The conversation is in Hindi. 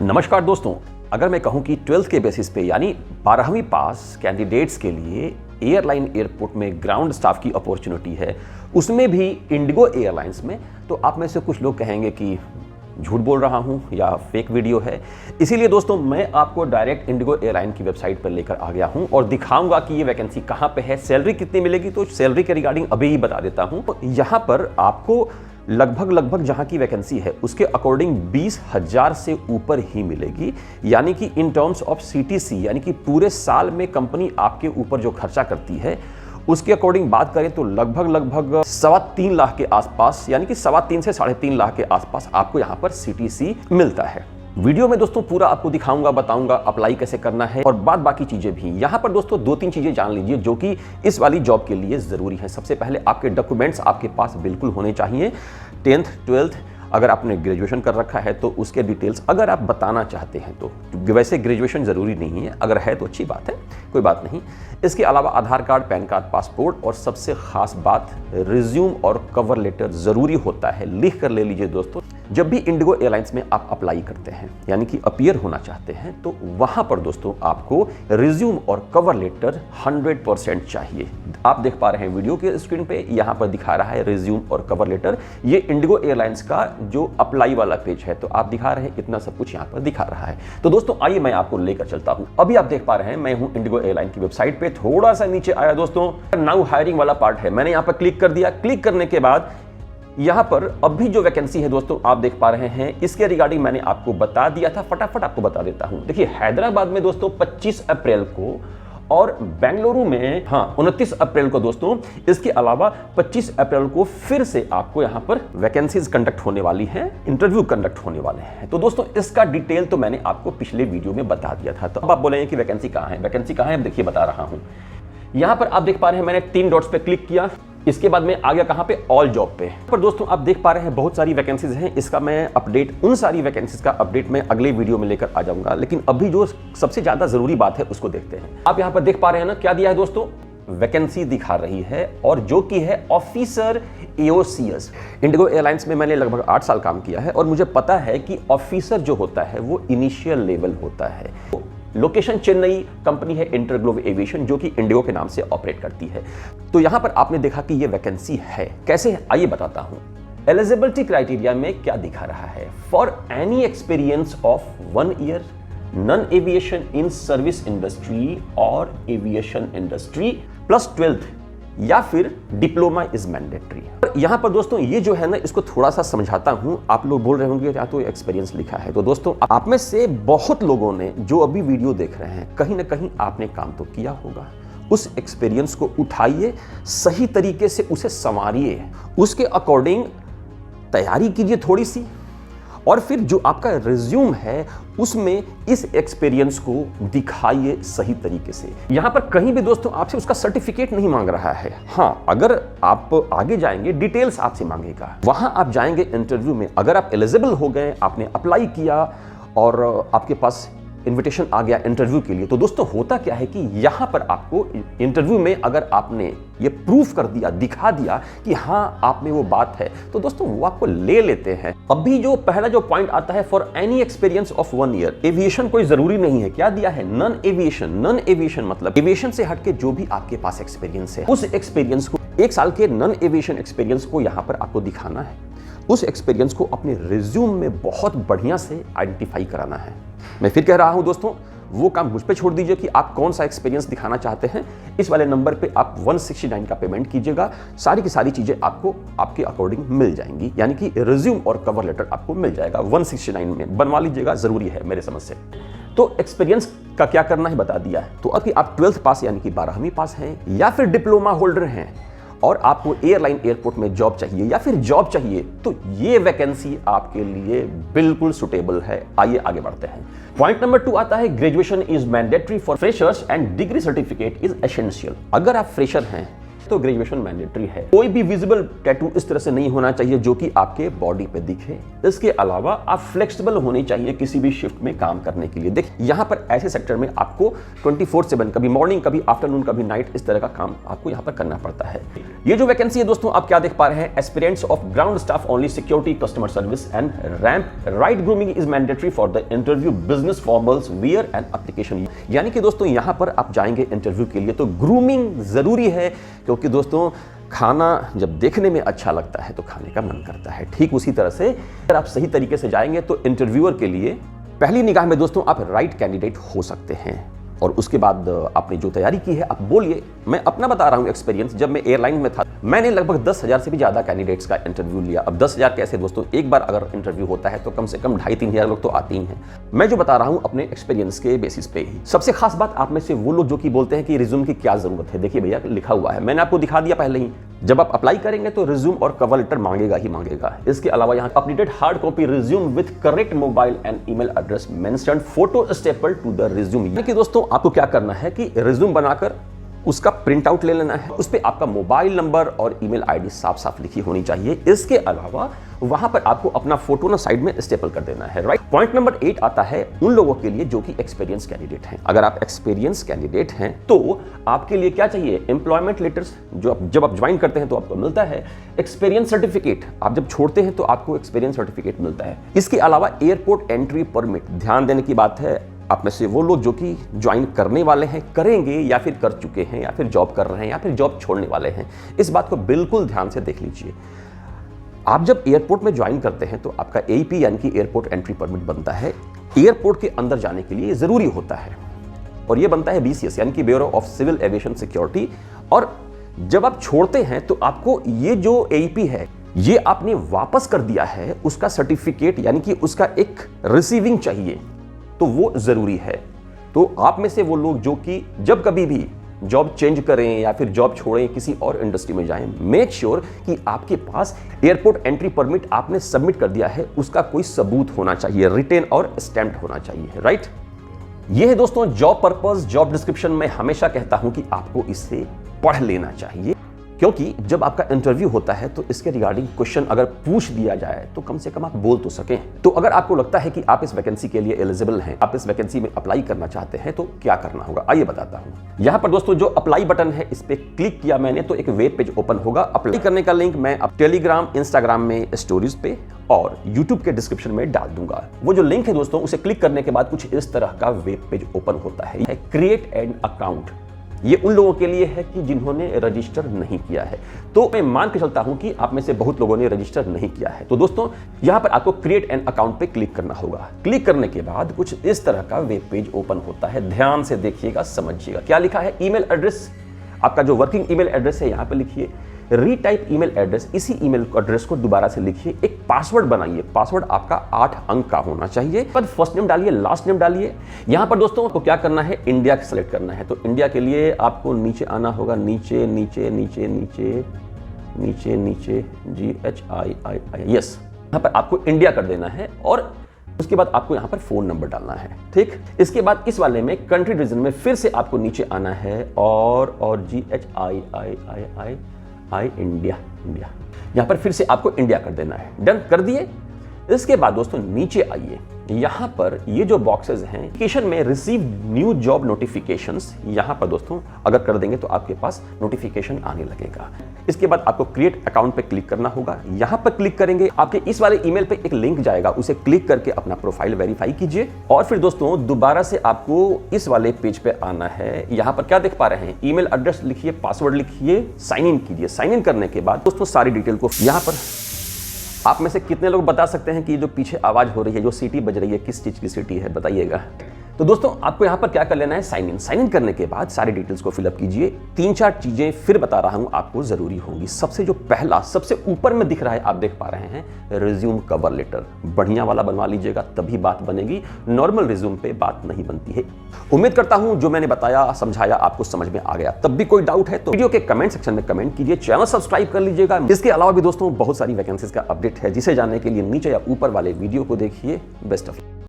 नमस्कार दोस्तों, अगर मैं कहूं कि 12th के बेसिस पे यानी 12वीं पास कैंडिडेट्स के लिए एयरलाइन एयरपोर्ट में ग्राउंड स्टाफ की अपॉर्चुनिटी है, उसमें भी इंडिगो एयरलाइंस में, तो आप में से कुछ लोग कहेंगे कि झूठ बोल रहा हूं या फेक वीडियो है। इसीलिए दोस्तों मैं आपको डायरेक्ट इंडिगो एयरलाइन की वेबसाइट पर लेकर आ गया हूं और दिखाऊंगा कि ये वैकेंसी कहां पे है, सैलरी कितनी मिलेगी। तो सैलरी के रिगार्डिंग अभी ही बता देता हूं। तो यहां पर आपको लगभग जहां की वैकेंसी है उसके अकॉर्डिंग 20,000 से ऊपर ही मिलेगी, यानी कि इन टर्म्स ऑफ सीटीसी, यानी कि पूरे साल में कंपनी आपके ऊपर जो खर्चा करती है उसके अकॉर्डिंग बात करें तो लगभग 3.25 लाख के आसपास, यानी कि 3.25 से 3.5 लाख के आसपास आपको यहां पर सीटीसी मिलता है। वीडियो में दोस्तों पूरा आपको दिखाऊंगा, बताऊंगा अप्लाई कैसे करना है और बाकी चीजें भी। यहां पर दोस्तों 2-3 चीजें जान लीजिए जो कि इस वाली जॉब के लिए जरूरी है। सबसे पहले आपके डॉक्यूमेंट्स आपके पास बिल्कुल होने चाहिए। 10th 12th अगर आपने ग्रेजुएशन कर रखा है तो उसके डिटेल्स अगर आप बताना चाहते हैं तो, वैसे ग्रेजुएशन जरूरी नहीं है, अगर है तो अच्छी बात है, कोई बात नहीं। इसके अलावा आधार कार्ड, पैन कार्ड, पासपोर्ट और सबसे खास बात रिज्यूम और कवर लेटर जरूरी होता है। लिख कर ले लीजिए दोस्तों, जब भी इंडिगो एयरलाइंस में आप अप्लाई करते हैं यानी कि अपीयर होना चाहते हैं तो वहां पर दोस्तों आपको रिज्यूम और कवर लेटर 100% चाहिए। आप देख पा रहे हैं वीडियो के स्क्रीन पे, यहां पर दिखा रहा है रिज्यूम और कवर लेटर। ये इंडिगो एयरलाइंस का जो अप्लाई वाला पेज है, तो आप दिखा रहे हैं इतना सब कुछ यहां पर दिखा रहा है। तो दोस्तों आइए मैं आपको लेकर चलता हूं। अभी आप देख पा रहे हैं मैं हूं इंडिगो एयरलाइन की वेबसाइट पे। थोड़ा सा नीचे आया दोस्तों, नाउ हायरिंग वाला पार्ट है, मैंने यहां पर क्लिक कर दिया। क्लिक करने के बाद यहां पर अभी जो वैकेंसी है दोस्तों आप देख पा रहे हैं, इसके रिगार्डिंग मैंने आपको बता दिया था, फटाफट आपको बता देता हूं। देखिए हैदराबाद में दोस्तों 25 अप्रैल को और बेंगलुरु में 29 अप्रैल को दोस्तों, इसके अलावा 25 अप्रैल को फिर से आपको यहां पर वैकेंसीज कंडक्ट होने वाली हैं, इंटरव्यू कंडक्ट होने वाले हैं। तो दोस्तों इसका डिटेल तो मैंने आपको पिछले वीडियो में बता दिया था। तो अब आप बोलेंगे कि वैकेंसी कहां है, वैकेंसी कहां है, देखिए बता रहा हूं। यहां पर आप देख पा रहे हैं मैंने 3 डॉट्स पे क्लिक किया, इसके बाद में आ गया कहां पे, ऑल जॉब पे। पर दोस्तों आप देख पा रहे हैं बहुत सारी वैकेंसीज हैं। इसका मैं अपडेट, उन सारी वैकेंसीज का अपडेट मैं अगले वीडियो में लेकर आ जाऊंगा, लेकिन अभी जो सबसे ज्यादा जरूरी बात है उसको देखते हैं। आप यहां पर देख पा रहे हैं ना, क्या दिया है दोस्तों, वैकेंसी दिखा रही है और जो कि है ऑफिसर एओसीएस। इंडिगो एयरलाइंस में मैंने लगभग 8 साल काम किया है और मुझे पता है कि ऑफिसर जो होता है वो इनिशियल लेवल होता है। लोकेशन चेन्नई, कंपनी है इंटरग्लोब एविएशन जो कि इंडिगो के नाम से ऑपरेट करती है। तो यहां पर आपने देखा कि ये वैकेंसी है, कैसे है आइए बताता हूं। एलिजिबिलिटी क्राइटेरिया में क्या दिखा रहा है, for any experience of 1 year non aviation in service industry और एविएशन इंडस्ट्री प्लस 12th या फिर डिप्लोमा इज मैंडेटरी। यहां पर दोस्तों ये जो है ना, इसको थोड़ा सा समझाता हूं। आप लोग बोल रहे होंगे क्या तो एक्सपीरियंस लिखा है, तो दोस्तों आप में से बहुत लोगों ने जो अभी वीडियो देख रहे हैं, कहीं ना कहीं आपने काम तो किया होगा। उस एक्सपीरियंस को उठाइए, सही तरीके से उसे संवारिए, उसके अकॉर्डिंग तैयारी कीजिए थोड़ी सी, और फिर जो आपका रिज्यूम है उसमें इस एक्सपीरियंस को दिखाइए सही तरीके से। यहां पर कहीं भी दोस्तों आपसे उसका सर्टिफिकेट नहीं मांग रहा है। हां, अगर आप आगे जाएंगे डिटेल्स आपसे मांगेगा, वहां आप जाएंगे इंटरव्यू में। अगर आप एलिजिबल हो गए, आपने अप्लाई किया और आपके पास इन्विटेशन आ गया इंटरव्यू के लिए, तो दोस्तों होता क्या है कि यहां पर आपको इंटरव्यू में अगर आपने ये प्रूफ कर दिया, दिखा दिया कि हां आप में वो बात है, तो दोस्तों वो आपको ले लेते हैं। अभी जो पहला जो पॉइंट आता है, for any experience of 1 year, aviation कोई जरूरी नहीं है। क्या दिया है, नॉन एविएशन। नॉन एविएशन मतलब एविएशन से हटके जो भी आपके पास एक्सपीरियंस है, उस एक्सपीरियंस को, 1 साल के नॉन एविएशन एक्सपीरियंस को यहां पर आपको दिखाना है। उस एक्सपीरियंस को अपने रिज्यूम में बहुत बढ़िया से आइडेंटिफाई कराना है। मैं फिर कह रहा हूं दोस्तों, वो काम मुझ पे छोड़ दीजिए कि आप कौन सा एक्सपीरियंस दिखाना चाहते हैं। इस वाले नंबर पे आप 169 का पेमेंट कीजिएगा, सारी की सारी चीजें आपको आपके अकॉर्डिंग मिल जाएंगी, यानी कि रिज्यूम और कवर लेटर आपको मिल जाएगा। 169 में बनवा लीजिएगा, जरूरी है मेरे समझ से। तो एक्सपीरियंस का क्या करना है बता दिया है। तो अभी आप 12th पास यानी कि 12वीं पास हैं या फिर डिप्लोमा होल्डर हैं और आपको एयरलाइन एयरपोर्ट में जॉब चाहिए या फिर जॉब चाहिए, तो ये वैकेंसी आपके लिए बिल्कुल सुटेबल है। आइए आगे बढ़ते हैं। पॉइंट नंबर 2 आता है, graduation is mandatory for freshers and degree certificate is essential. अगर आप फ्रेशर हैं तो ग्रेजुएशन मैंडेटरी है। कोई भी विजिबल टैटू इस तरह से नहीं होना चाहिए जो कि आपके बॉडी पे दिखे। इसके अलावा आप फ्लेक्सिबल होने चाहिए किसी भी शिफ्ट में काम करने के लिए। देखिए यहाँ पर ऐसे सेक्टर में आपको 24/7 कभी मॉर्निंग कभी आफ्टरनून कभी नाइट इस तरह का काम आपको यहाँ पर करना पड़ता है। ये जो वैकेंसी है दोस्तों आप क्या देख पा रहे हैं, aspirants of ground staff only, security, customer service and ramp, right grooming is mandatory for the interview, business formals, wear and application. यानी कि दोस्तों यहाँ पर आप जाएंगे इंटरव्यू के लिए तो ग्रूमिंग जरूरी है, क्योंकि दोस्तों खाना जब देखने में अच्छा लगता है तो खाने का मन करता है। ठीक उसी तरह से अगर आप सही तरीके से जाएंगे तो इंटरव्यूअर के लिए पहली निगाह में दोस्तों आप राइट कैंडिडेट हो सकते हैं। और उसके बाद आपने जो तैयारी की है आप बोलिए। मैं अपना बता रहा हूं एक्सपीरियंस, जब मैं एयरलाइन में था मैंने लगभग 10,000 से भी ज्यादा कैंडिडेट्स का इंटरव्यू लिया। अब 10,000 कैसे दोस्तों, एक बार अगर इंटरव्यू होता है तो कम से कम 2,500-3,000 लोग तो आते ही हैं। मैं जो बता रहा हूं अपने एक्सपीरियंस के बेसिस पे ही। सबसे खास बात आप में से वो लोग जो कि बोलते हैं कि रिज्यूम की क्या जरूरत है, देखिए भैया लिखा हुआ है, मैंने आपको दिखा दिया पहले ही। जब आप अप्लाई करेंगे तो रिज्यूम और कवर लेटर मांगेगा ही मांगेगा। इसके अलावा यहाँ updated hard copy resume with correct mobile and email address mentioned, photo staple to the resume. यानी कि दोस्तों आपको क्या करना है कि रिज्यूम बनाकर उसका प्रिंट आउट ले लेना है, उस पे आपका मोबाइल नंबर और ईमेल आईडी साफ साफ लिखी होनी चाहिए। इसके अलावा वहां पर आपको अपना फोटो ना साइड में स्टेपल कर देना है, राइट। पॉइंट नंबर 8 आता है उन लोगों के लिए जो कि एक्सपीरियंस कैंडिडेट हैं। अगर आप एक्सपीरियंस कैंडिडेट हैं तो आपके लिए क्या चाहिए, एम्प्लॉयमेंट लेटर्स जो जब आप ज्वाइन करते हैं तो आपको मिलता है, एक्सपीरियंस सर्टिफिकेट आप जब छोड़ते हैं तो आपको एक्सपीरियंस सर्टिफिकेट मिलता है। इसके अलावा एयरपोर्ट एंट्री परमिट, ध्यान देने की बात है आप में से वो लोग जो कि ज्वाइन करने वाले हैं, करेंगे या फिर कर चुके हैं या फिर जॉब कर रहे हैं या फिर जॉब छोड़ने वाले हैं, इस बात को बिल्कुल ध्यान से देख लीजिए। आप जब एयरपोर्ट में ज्वाइन करते हैं तो आपका एपी यानी कि एयरपोर्ट एंट्री परमिट बनता है, एयरपोर्ट के अंदर जाने के लिए जरूरी होता है। और यह बनता है बीसीएस यानी कि bureau of civil aviation security. और जब आप छोड़ते हैं तो आपको ये जो एपी है ये आपने वापस कर दिया है, उसका सर्टिफिकेट यानी कि उसका एक रिसीविंग चाहिए, तो वो जरूरी है। तो आप में से वो लोग जो कि जब कभी भी जॉब चेंज करें या फिर जॉब छोड़ें, किसी और इंडस्ट्री में जाएं, मेक श्योर कि आपके पास एयरपोर्ट एंट्री परमिट आपने सबमिट कर दिया है, उसका कोई सबूत होना चाहिए, रिटेन और स्टैम्प्ड होना चाहिए, राइट। ये है दोस्तों जॉब पर्पस। जॉब डिस्क्रिप्शन में हमेशा कहता हूं कि आपको इसे पढ़ लेना चाहिए, क्योंकि जब आपका इंटरव्यू होता है तो इसके रिगार्डिंग क्वेश्चन अगर पूछ दिया जाए तो कम से कम आप बोल तो सकें। तो अगर आपको लगता है कि आप इस वैकेंसी के लिए एलिजिबल हैं, आप इस वैकेंसी में अप्लाई करना चाहते हैं, तो क्या करना होगा आइए बताता हूं। यहां पर दोस्तों जो अप्लाई बटन है इस पे क्लिक किया मैंने तो एक वेब पेज ओपन होगा। अप्लाई करने का लिंक मैं अब टेलीग्राम, इंस्टाग्राम में स्टोरीज पे और यूट्यूब के डिस्क्रिप्शन में डाल दूंगा। वो जो लिंक है दोस्तों उसे क्लिक करने के बाद कुछ इस तरह का वेब पेज ओपन होता है। क्रिएट एन अकाउंट, ये उन लोगों के लिए है कि जिन्होंने रजिस्टर नहीं किया है। तो मैं मान के चलता हूं कि आप में से बहुत लोगों ने रजिस्टर नहीं किया है। तो दोस्तों यहां पर आपको क्रिएट एन अकाउंट पे क्लिक करना होगा। क्लिक करने के बाद कुछ इस तरह का वेब पेज ओपन होता है। ध्यान से देखिएगा, समझिएगा क्या लिखा है। ईमेल एड्रेस, आपका जो वर्किंग ईमेल एड्रेस है यहां पे लिखिए। रीटाइप ईमेल एड्रेस, इसी ईमेल एड्रेस को दोबारा से लिखिए। एक पासवर्ड बनाइए, पासवर्ड आपका 8 अंक का होना चाहिए। पर फर्स्ट नेम डालिए, लास्ट नेम डालिए। यहां पर दोस्तों आपको क्या करना है, इंडिया सेलेक्ट करना है। तो इंडिया के लिए आपको नीचे आना होगा, नीचे नीचे नीचे नीचे नीचे नीचे GHII, यस, यहां पर आपको इंडिया कर देना है। और उसके बाद आपको यहां पर फोन नंबर डालना है, ठीक। इसके बाद इस वाले में कंट्री रीजन में फिर से आपको नीचे आना है और GHII इंडिया, यहां पर फिर से आपको इंडिया कर देना है। डन कर दिए। इसके बाद दोस्तों नीचे आइए, यहां पर ये जो बॉक्सेस हैं, नोटिफिकेशन में रिसीव न्यू जॉब नोटिफिकेशंस, यहां पर दोस्तों अगर कर देंगे तो आपके पास नोटिफिकेशन आने लगेगा। इसके बाद आपको क्रिएट अकाउंट पे क्लिक करना होगा। यहां पर क्लिक करेंगे, आपके इस वाले ईमेल पे एक लिंक जाएगा, उसे क्लिक करके अपना प्रोफाइल वेरीफाई कीजिए। और फिर दोस्तों दोबारा से आपको इस वाले पेज पे आना है। यहां पर क्या देख पा रहे हैं, ईमेल एड्रेस लिखिए, पासवर्ड लिखिए, साइन इन कीजिए। साइन इन करने के बाद दोस्तों सारी डिटेल को यहां पर आप में से कितने लोग बता सकते हैं कि जो पीछे आवाज हो रही है, जो सीटी बज रही है, किस चीज की सीटी है, बताइएगा। तो दोस्तों आपको यहां पर क्या कर लेना है, साइन इन। साइन इन करने के बाद सारी डिटेल्स को फिलअप कीजिए। 3-4 चीजें फिर बता रहा हूं आपको जरूरी होंगी। सबसे जो पहला सबसे ऊपर में दिख रहा है, आप देख पा रहे हैं, रिज्यूम कवर लेटर बढ़िया वाला बनवा लीजिएगा, तभी बात बनेगी। नॉर्मल रिज्यूम पे बात नहीं बनती है। उम्मीद करता हूं जो मैंने बताया समझाया आपको समझ में आ गया। तब भी कोई डाउट है तो वीडियो के कमेंट सेक्शन में कमेंट कीजिए, चैनल सब्सक्राइब कर लीजिएगा। इसके अलावा भी दोस्तों बहुत सारी वैकेंसीज का अपडेट है, जिसे जानने के लिए नीचे या ऊपर वाले वीडियो को देखिए। Best of luck.